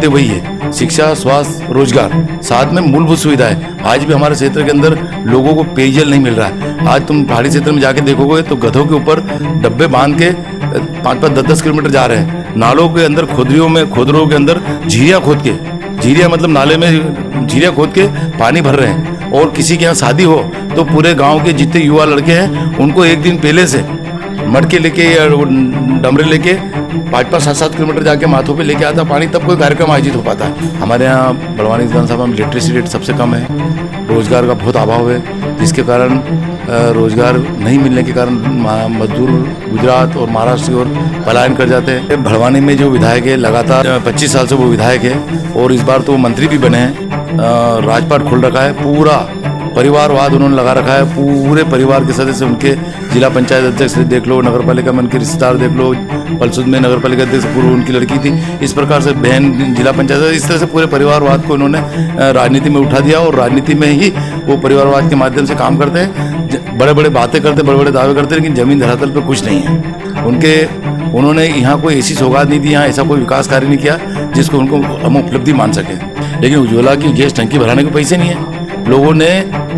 मुद्दे वही है, शिक्षा, स्वास्थ्य, रोजगार, साथ में मूलभूत सुविधाएं। आज भी हमारे क्षेत्र के अंदर लोगों को पेयजल नहीं मिल रहा है। आज तुम पहाड़ी क्षेत्र में जाके देखोगे तो गधों के ऊपर डब्बे बांध के 5-5, 10-10 किलोमीटर जा रहे हैं। नालों के अंदर खोदरों के अंदर झीरियाँ खोद के, झीरियाँ मतलब नाले में झीरियाँ खोद के पानी भर रहे हैं। और किसी के यहाँ शादी हो तो पूरे गांव के जितने युवा लड़के हैं उनको एक दिन पहले से मटके लेके या डमरे लेके 5-5, 7-7 किलोमीटर जाके माथों पे लेके आता पानी, तब कोई कार्यक्रम आयोजित हो पाता है। हमारे यहाँ बड़वानी विधानसभा में लिटरेसी रेट सबसे कम है, रोजगार का बहुत अभाव है, जिसके कारण रोजगार नहीं मिलने के कारण मजदूर गुजरात और महाराष्ट्र की ओर पलायन कर जाते हैं। बड़वानी में जो विधायक है लगातार 25 साल से वो विधायक है और इस बार तो वो मंत्री भी बने हैं। राजपाट खोल रखा है, पूरा परिवारवाद उन्होंने लगा रखा है। पूरे परिवार के सदस्य उनके, जिला पंचायत अध्यक्ष देख लो, नगर पालिका में उनके रिश्तेदार देख लो, पलसुद में नगर पालिका अध्यक्ष पूर्व उनकी लड़की थी, इस प्रकार से बहन जिला पंचायत, इस तरह से पूरे परिवारवाद को उन्होंने राजनीति में उठा दिया और राजनीति में ही वो परिवारवाद के माध्यम से काम करते हैं। बड़े बड़े बातें करते, बड़े बड़े दावे करते, लेकिन जमीन धरातल पर कुछ नहीं है। उन्होंने यहाँ कोई ऐसी सौगात नहीं दी, यहाँ ऐसा कोई विकास कार्य नहीं किया जिसको उनको हम उपलब्धि मान सके। लेकिन उज्ज्वला की गैस टंकी भराने के पैसे नहीं है, लोगों ने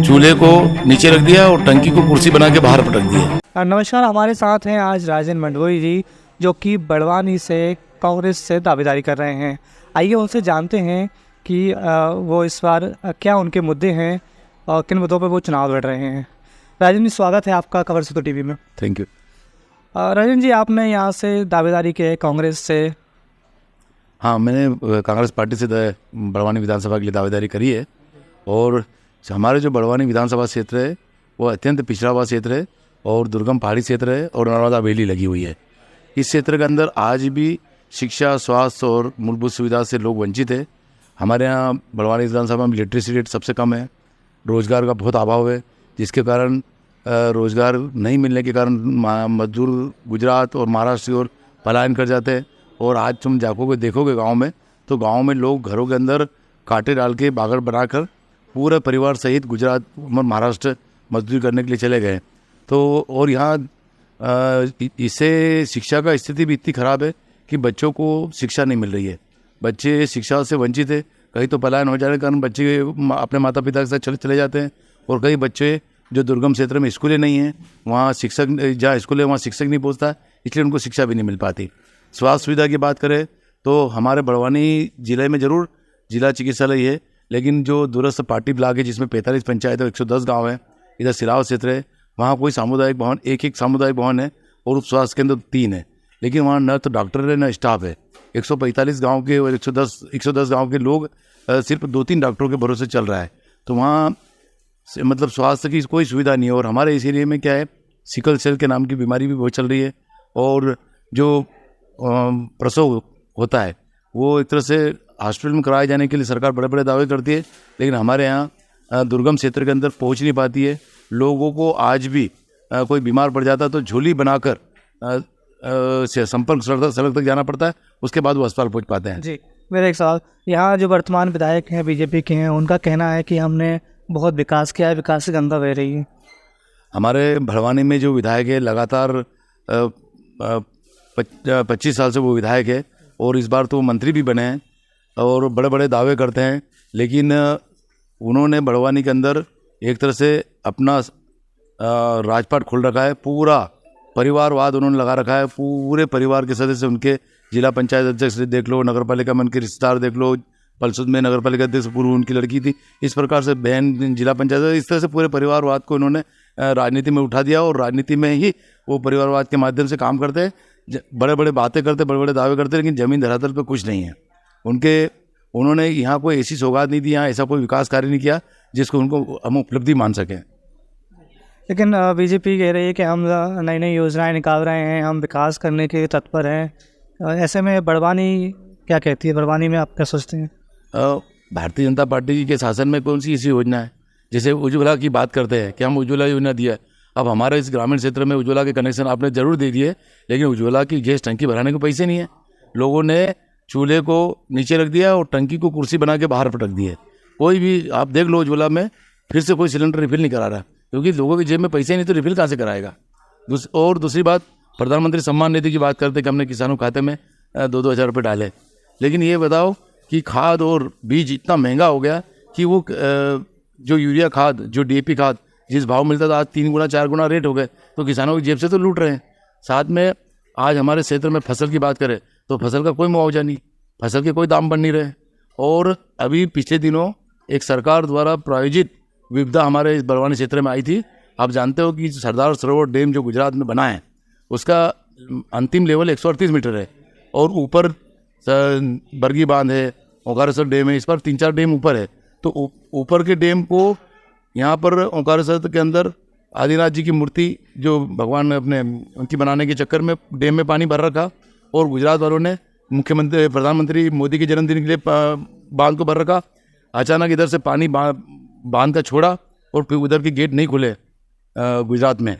चूल्हे को नीचे रख दिया और टंकी को कुर्सी बना के बाहर पटक दिया। नमस्कार, हमारे साथ हैं आज राजेंद्र मंडोई जी, जो कि बड़वानी से कांग्रेस से दावेदारी कर रहे हैं। आइए उनसे जानते हैं कि वो इस बार क्या उनके मुद्दे हैं और किन मुद्दों पर वो चुनाव लड़ रहे हैं। राजेंद्र जी, स्वागत है आपका खबर सेतु टीवी में। Thank you. राजेंद्र जी, आपने यहाँ से दावेदारी की है कांग्रेस से? हाँ, मैंने कांग्रेस पार्टी से बड़वानी विधानसभा के लिए दावेदारी करी है। और हमारे जो बड़वानी विधानसभा क्षेत्र है वो अत्यंत पिछड़ा हुआ क्षेत्र है और दुर्गम पहाड़ी क्षेत्र है और नर्मदा वैली लगी हुई है। इस क्षेत्र के अंदर आज भी शिक्षा, स्वास्थ्य और मूलभूत सुविधा से लोग वंचित है। हमारे यहाँ बड़वानी विधानसभा में लिटरेसी रेट सबसे कम है, रोजगार का बहुत अभाव है, जिसके कारण रोजगार नहीं मिलने के कारण मजदूर गुजरात और महाराष्ट्र की ओर पलायन कर जाते हैं। और आज तुम देखोगे गाँव में, तो गाँव में लोग घरों के अंदर कांटे डाल के बागड़ बनाकर पूरे परिवार सहित गुजरात और महाराष्ट्र मजदूरी करने के लिए चले गए। तो और यहाँ इससे शिक्षा का स्थिति भी इतनी ख़राब है कि बच्चों को शिक्षा नहीं मिल रही है, बच्चे शिक्षा से वंचित है। कहीं तो पलायन हो जाने के कारण बच्चे अपने माता पिता के साथ चले जाते हैं और कई बच्चे जो दुर्गम क्षेत्र में स्कूलें नहीं हैं, वहाँ शिक्षक, जहाँ स्कूल है वहाँ शिक्षक नहीं पहुँचता, इसलिए उनको शिक्षा भी नहीं मिल पाती। स्वास्थ्य सुविधा की बात करें तो हमारे बड़वानी जिले में ज़रूर जिला चिकित्सालय है, लेकिन जो दूरस्थ पार्टी ब्लॉक है जिसमें 45 पंचायत और 110 गांव है, इधर सिलाव क्षेत्र है, वहाँ कोई सामुदायिक भवन, एक सामुदायिक भवन है और उप स्वास्थ्य केंद्र 3 है, लेकिन वहाँ न तो डॉक्टर है न स्टाफ है। 145 गांव के और 110 गांव के लोग सिर्फ 2-3 डॉक्टरों के भरोसे चल रहा है। तो वहाँ मतलब स्वास्थ्य की कोई सुविधा नहीं है। और हमारे इस एरिया में क्या है, सिकल सेल के नाम की बीमारी भी बहुत चल रही है और जो प्रसव होता है वो एक तरह से हॉस्पिटल में कराए जाने के लिए सरकार बड़े बड़े दावे करती है, लेकिन हमारे यहाँ दुर्गम क्षेत्र के अंदर पहुँच नहीं पाती है। लोगों को आज भी कोई बीमार पड़ जाता है तो झोली बनाकर संपर्क सड़क तक जाना पड़ता है, उसके बाद वो अस्पताल पहुँच पाते हैं। जी, मेरा एक सवाल, यहाँ जो वर्तमान विधायक हैं बीजेपी के हैं, उनका कहना है कि हमने बहुत विकास किया है, विकास से गंगा बह रही है। हमारे भड़वानी में जो विधायक है लगातार 25 साल से वो विधायक है और इस बार तो वो मंत्री भी बने हैं और बड़े बड़े दावे करते हैं, लेकिन उन्होंने बड़वानी के अंदर एक तरह से अपना राजपाट खोल रखा है। पूरा परिवारवाद उन्होंने लगा रखा है। पूरे परिवार के सदस्य उनके, जिला पंचायत अध्यक्ष देख लो, नगर पालिका में उनके रिश्तेदार देख लो, पलसुद में नगर पालिका अध्यक्ष पूर्व उनकी लड़की थी, इस प्रकार से बहन जिला पंचायत, इस तरह से पूरे परिवारवाद को उन्होंने राजनीति में उठा दिया और राजनीति में ही वो परिवारवाद के माध्यम से काम करते हैं। बड़े बड़े बातें करते, बड़े बड़े दावे करते, लेकिन जमीन धरातल पे कुछ नहीं है। उन्होंने यहाँ कोई ऐसी सौगात नहीं दी, यहाँ ऐसा कोई विकास कार्य नहीं किया जिसको उनको हम उपलब्धि मान सकें। लेकिन बीजेपी कह रही है कि हम नई नई योजनाएं निकाल रहे हैं, हम विकास करने के तत्पर हैं। ऐसे में बड़वानी क्या कहती है? बड़वानी में आप क्या सोचते हैं? भारतीय जनता पार्टी के शासन में कौन सी ऐसी योजना है? जैसे उज्ज्वला की बात करते हैं कि हम उज्ज्वला योजना दिया है। अब हमारे इस ग्रामीण क्षेत्र में उज्ज्वला के कनेक्शन आपने जरूर दे दिए, लेकिन उज्ज्वला की गैस टंकी भराने के पैसे नहीं है। लोगों ने चूल्हे को नीचे रख दिया और टंकी को कुर्सी बना के बाहर पटक दिए। कोई भी आप देख लो उज्ज्वला में फिर से कोई सिलेंडर रिफिल नहीं करा रहा, क्योंकि लोगों की जेब में पैसे नहीं तो रिफिल कहाँ से कराएगा। और दूसरी बात, प्रधानमंत्री सम्मान निधि की बात करते कि हमने किसानों खाते में 2-2 हज़ार रुपये डाले, लेकिन ये बताओ कि खाद और बीज इतना महंगा हो गया कि वो जो यूरिया खाद, जो डीएपी खाद जिस भाव मिलता था आज 3 गुना 4 गुना रेट हो गए, तो किसानों की जेब से तो लूट रहे हैं। साथ में आज हमारे क्षेत्र में फसल की बात करें तो फसल का कोई मुआवजा नहीं, फसल के कोई दाम बन नहीं रहे। और अभी पिछले दिनों एक सरकार द्वारा प्रायोजित विपदा हमारे इस बड़वानी क्षेत्र में आई थी। आप जानते हो कि सरदार सरोवर डैम जो गुजरात में बना है उसका अंतिम लेवल 138 मीटर है और ऊपर बरगी बांध है, ओंकारेश्वर डैम है, इस पर 3-4 डैम ऊपर है। तो ऊपर के डैम को यहाँ पर ओंकारेश्वर के अंदर आदिनाथ जी की मूर्ति जो भगवान ने अपने उनकी बनाने के चक्कर में डैम में पानी भर रखा और गुजरात वालों ने मुख्यमंत्री प्रधानमंत्री मोदी के जन्मदिन के लिए बांध को भर रखा। अचानक इधर से पानी बांध का छोड़ा और फिर उधर के गेट नहीं खुले गुजरात में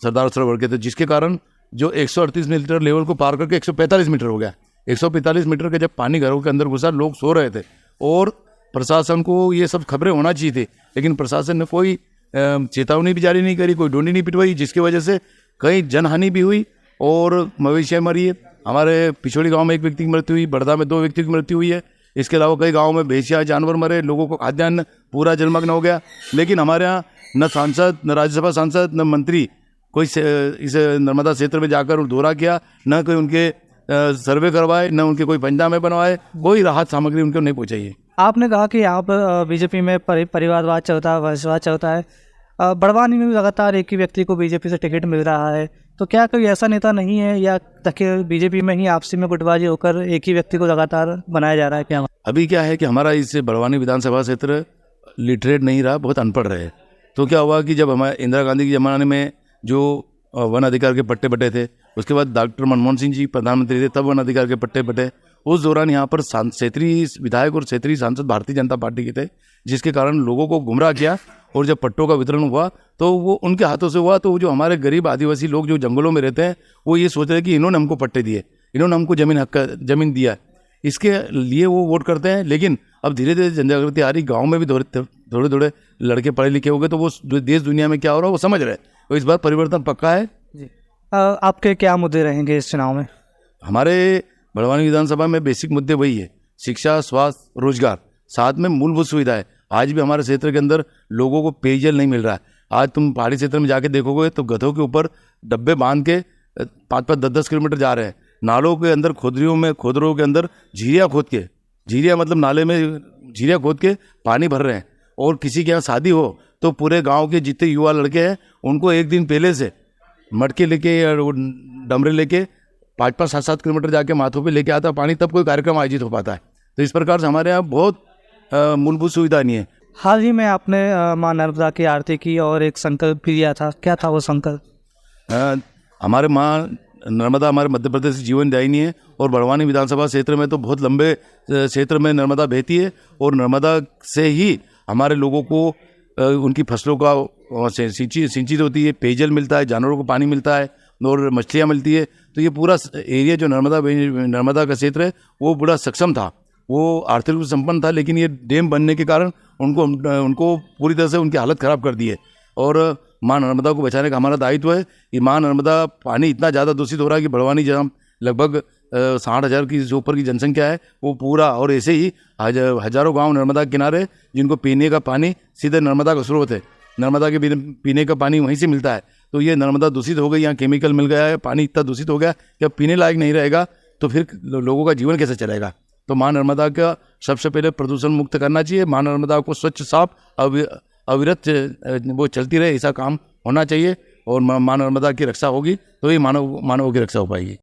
सरदार सरोवर के, तो जिसके कारण जो 138 मीटर लेवल को पार करके 145 मीटर हो गया। 145 मीटर के जब पानी घरों के अंदर घुसा, लोग सो रहे थे और प्रशासन को ये सब खबरें होना चाहिए थी, लेकिन प्रशासन ने कोई चेतावनी भी जारी नहीं करी, कोई डोनी नहीं पिटवाई, जिसकी वजह से कई जनहानि भी हुई और मवेशियाँ मरी है। हमारे पिछोड़ी गांव में 1 व्यक्ति की मृत्यु हुई, बड़दा में 2 व्यक्ति की मृत्यु हुई है। इसके अलावा कई गाँव में भैंसिया जानवर मरे, लोगों को खाद्यान्न पूरा जलमग्न हो गया। लेकिन हमारे यहाँ न सांसद, न राज्यसभा सांसद, न मंत्री कोई इस नर्मदा क्षेत्र में जाकर दौरा किया, न कोई उनके सर्वे करवाए, न उनके कोई पंचनामे बनवाए, कोई राहत सामग्री उनको नहीं पहुँचाई है। आपने कहा कि यहाँ पर बीजेपी में परिवारवाद चलता है, वंशवाद चलता है। बड़वानी में भी लगातार एक ही व्यक्ति को बीजेपी से टिकट मिल रहा है, तो क्या कोई ऐसा नेता नहीं है या ताकि बीजेपी में ही आपसी में गुटबाजी होकर एक ही व्यक्ति को लगातार बनाया जा रहा है? क्या अभी क्या है कि हमारा इस बड़वानी विधानसभा क्षेत्र लिटरेट नहीं रहा, बहुत अनपढ़ रहे। तो क्या हुआ कि जब हमारे इंदिरा गांधी के ज़माने में जो वन अधिकार के पट्टे बटे थे, उसके बाद डॉक्टर मनमोहन सिंह जी प्रधानमंत्री थे, तब वन अधिकार के पट्टे बटे। उस दौरान यहाँ पर क्षेत्रीय विधायक और क्षेत्रीय सांसद भारतीय जनता पार्टी के थे, जिसके कारण लोगों को गुमराह किया। और जब पट्टों का वितरण हुआ तो वो उनके हाथों से हुआ, तो जो हमारे गरीब आदिवासी लोग जो जंगलों में रहते हैं वो ये सोच रहे हैं कि इन्होंने हमको पट्टे दिए, इन्होंने हमको जमीन दिया, इसके लिए वो वोट करते हैं। लेकिन अब धीरे धीरे जनजागृति आ रही, गाँव में भी थोड़े थोड़े लड़के पढ़े लिखे हो गए, तो वो देश दुनिया में क्या हो रहा है वो समझ रहे हैं, तो इस बार परिवर्तन पक्का है जी। आपके क्या मुद्दे रहेंगे इस चुनाव में? हमारे बड़वानी विधानसभा में बेसिक मुद्दे वही है, शिक्षा, स्वास्थ्य, रोजगार, साथ में मूलभूत सुविधाएं। आज भी हमारे क्षेत्र के अंदर लोगों को पेयजल नहीं मिल रहा है। आज तुम पहाड़ी क्षेत्र में जाके देखोगे तो गधों के ऊपर डब्बे बांध के 5-5, 10-10 किलोमीटर जा रहे हैं। नालों के अंदर खोदरों के अंदर झीरिया खोद के, झीरिया मतलब नाले में झीरिया खोद के पानी भर रहे हैं। और किसी के यहाँ शादी हो तो पूरे गाँव के जितने युवा लड़के हैं उनको एक दिन पहले से मटके लेके या डमरे लेके 5-5, 7-7 किलोमीटर जाके माथों पे लेके आता पानी, तब कोई कार्यक्रम आयोजित हो पाता है। तो इस प्रकार से हमारे यहाँ बहुत मूलभूत सुविधा नहीं है। हाल ही में आपने माँ नर्मदा की आरती की और एक संकल्प भी लिया था, क्या था वो संकल्प? हमारे माँ नर्मदा हमारे मध्य प्रदेश की जीवन दायिनी है और बड़वानी विधानसभा क्षेत्र में तो बहुत लंबे क्षेत्र में नर्मदा बहती है और नर्मदा से ही हमारे लोगों को उनकी फसलों का सिंचित होती है, पेयजल मिलता है, जानवरों को पानी मिलता है और मछलियाँ मिलती है। तो ये पूरा एरिया जो नर्मदा का क्षेत्र है वो बड़ा सक्षम था, वो आर्थिक रूप से संपन्न था, लेकिन ये डैम बनने के कारण उनको पूरी तरह से उनकी हालत ख़राब कर दी है। और माँ नर्मदा को बचाने का हमारा दायित्व है कि माँ नर्मदा पानी इतना ज़्यादा दूषित हो रहा है कि बड़वानी जहाँ लगभग 60,000 की जो ऊपर की जनसंख्या है वो पूरा, और ऐसे ही हजारों गांव नर्मदा के किनारे जिनको पीने का पानी सीधे नर्मदा का स्रोत है, नर्मदा के पीने का पानी वहीं से मिलता है। तो ये नर्मदा दूषित हो गई, यहाँ केमिकल मिल गया है, पानी इतना दूषित हो गया कि अब पीने लायक नहीं रहेगा, तो फिर लोगों का जीवन कैसे चलेगा? तो माँ नर्मदा का सबसे पहले प्रदूषण मुक्त करना चाहिए। माँ नर्मदा को स्वच्छ, साफ, अविरत वो चलती रहे, ऐसा काम होना चाहिए और माँ नर्मदा की रक्षा होगी तो ही मानवों की रक्षा हो पाएगी।